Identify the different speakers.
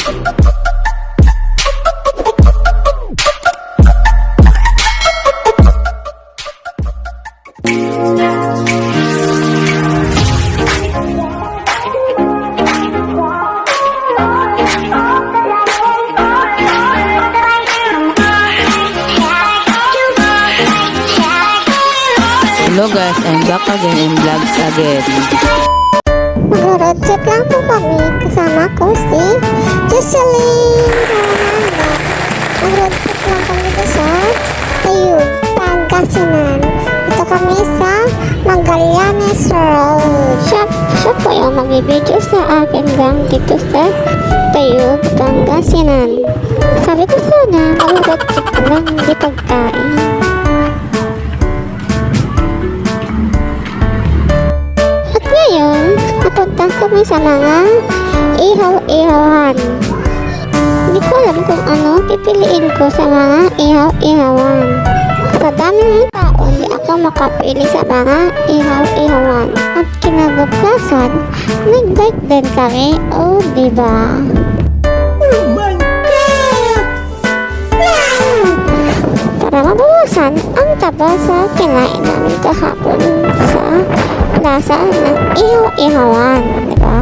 Speaker 1: Hello guys, I'm back again in vlogs again.
Speaker 2: Mag-road trip lang po kami. Kasama ko si Jocelyn. Mag-road trip lang kami dito sa Tayug, Pangasinan. Ito kami sa Magallanes Road. Siya po yung magbibideo sa akin gang dito sa Tayug, Pangasinan. Sabi ko sana, mag-road trip lang, hindi pagkain. Ngayon, napunta kami sa mga ihaw-ihawan. Hindi ko alam kung ano pipiliin ko sa mga ihaw-ihawan. Sa dami ng tao, hindi ako makapili sa mga ihaw-ihawan. At kinabukasan, nag-bike din kami. Oh, diba? Oh my God! Para mabawasan ang taba sa kinain namin kahapon sa lasa ng ihaw-ihawan, diba?